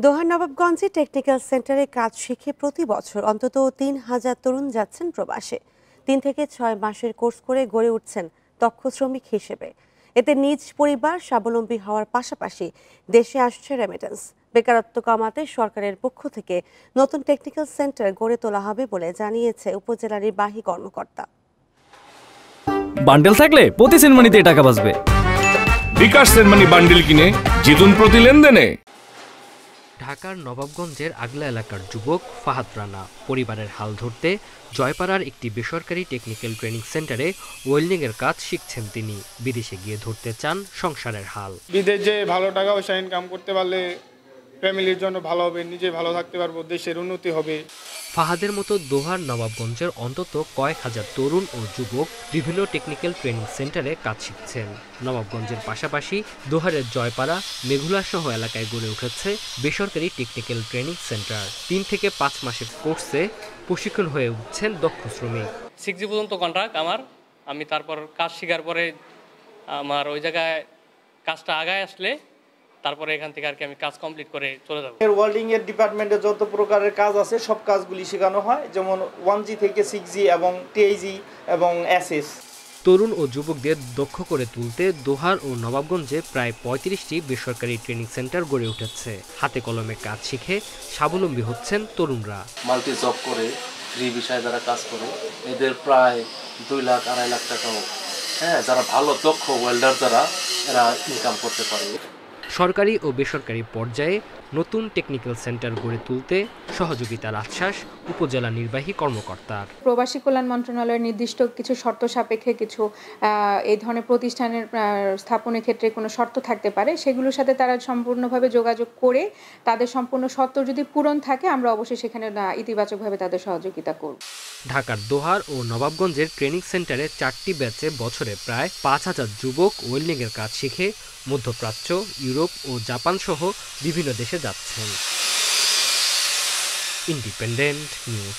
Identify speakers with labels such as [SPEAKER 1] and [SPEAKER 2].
[SPEAKER 1] দোহার নবাবগঞ্জে technical সেন্টারে কাজ শিখে প্রতি বছর অন্তত ৩,০০০ তরুণ যাচ্ছেন প্রবাসে। ৩ থেকে ৬ মাসের কোর্স করে গড়ে উঠছেন দক্ষ শ্রমিক হিসেবে। এতে নিজ পরিবার স্বাবলম্বী হওয়ার পাশাপাশি দেশে আসছে রেমিটেন্স। বেকারত্ব কমাতে সরকারের পক্ষ থেকে নতুন টেকনিক্যাল সেন্টার গড়ে তোলা হবে বলে জানিয়েছে উপজেলা নির্বাহী কর্মকর্তা।
[SPEAKER 2] বান্ডেল থাকলে প্রতি সেনমানিতে টাকা বাঁচবে।
[SPEAKER 3] বিকাশ সেনমানি বান্ডেল কিনে জিতুন প্রতি লেনদেনে।
[SPEAKER 4] ঢাকার নবাবগঞ্জের আগলা এলাকার যুবক ফাহাদ রানা পরিবারের হাল ধরতে জয়পাড়ার একটি বেসরকারি টেকনিক্যাল ট্রেনিং সেন্টারে ওয়েল্ডিং এর কাজ শিখছেন তিনি। বিদেশে গিয়ে ধরতে চান সংসারের হাল।
[SPEAKER 5] বিদেশে ভালো টাকা পয়সা ইনকাম করতে পারলে ফ্যামিলির জন্য ভালো হবে, নিজে ভালো থাকতে পারবো, দেশের উন্নতি হবে।
[SPEAKER 4] ফাহাদের মতো দোহার নবাবগঞ্জের অন্তত কয়েক হাজার তরুণ ও যুবক বিভিন্ন টেকনিক্যাল ট্রেনিং সেন্টারে কাজ শিখছেন। নবাবগঞ্জের পাশাপাশি দোহারের জয়পাড়া, মেঘুলা সহ এলাকায় গড়ে উঠেছে বেসরকারি টেকনিক্যাল ট্রেনিং সেন্টার। 3 থেকে 5 মাসের কোর্সে প্রশিক্ষণ হয়ে উঠছেন দক্ষ শ্রমিক।
[SPEAKER 6] 6G পর্যন্ত কন্ট্রাক্ট আমার। আমি তারপর কাজ শেখার পরে আমার ওই জায়গায় কাজটা আগায় আসলে তারপরে এখান থেকে আর কি আমি কাজ কমপ্লিট করে চলে যাব।
[SPEAKER 7] ওয়েল্ডিং এর ডিপার্টমেন্টে যত প্রকারের কাজ আছে সব কাজগুলি শেখানো হয়, যেমন 1G থেকে 6G এবং TIG এবং SS।
[SPEAKER 4] তরুণ ও যুবকদের দক্ষ করে তুলতে দোহার ও নবাবগঞ্জে প্রায় 35টি বেসরকারি ট্রেনিং সেন্টার গড়ে উঠেছে। হাতে কলমে কাজ শিখে স্বাবলম্বী হচ্ছেন তরুণরা।
[SPEAKER 8] মাল্টি জব করে ফ্রি বিষয়ে যারা কাজ করে এদের প্রায় 2 লাখ 2.5 লাখ টাকাও যারা ভালো দক্ষ ওয়েল্ডার যারা এরা ইনকাম করতে পারে।
[SPEAKER 4] সরকারি ও বেসরকারি পর্যায়ে নতুন টেকনিক্যাল সেন্টার গড়ে তুলতে সহযোগিতার আশ্বাস উপজেলা নির্বাহী কর্মকর্তার।
[SPEAKER 9] প্রবাসী কল্যাণ মন্ত্রণালয়ের নির্দিষ্ট কিছু শর্ত সাপেক্ষে কিছু এই ধরনের প্রতিষ্ঠানের স্থাপনের ক্ষেত্রে কোনো শর্ত থাকতে পারে, সেগুলোর সাথে তারা সম্পূর্ণভাবে যোগাযোগ করে তাদের সম্পূর্ণ শর্ত যদি পূরণ থাকে আমরা অবশ্যই সেখানে ইতিবাচকভাবে তাদের সহযোগিতা করব।
[SPEAKER 4] ঢাকার দোহার ও নবাবগঞ্জের ট্রেনিং সেন্টারে 4টি ব্যাচে বছরে প্রায় 5,000 যুবক ওয়েল্ডিং এর কাজ শিখে মধ্যপ্রাচ্য, ইউরোপ ও জাপান সহ বিভিন্ন দেশে যাচ্ছেন। Independent news.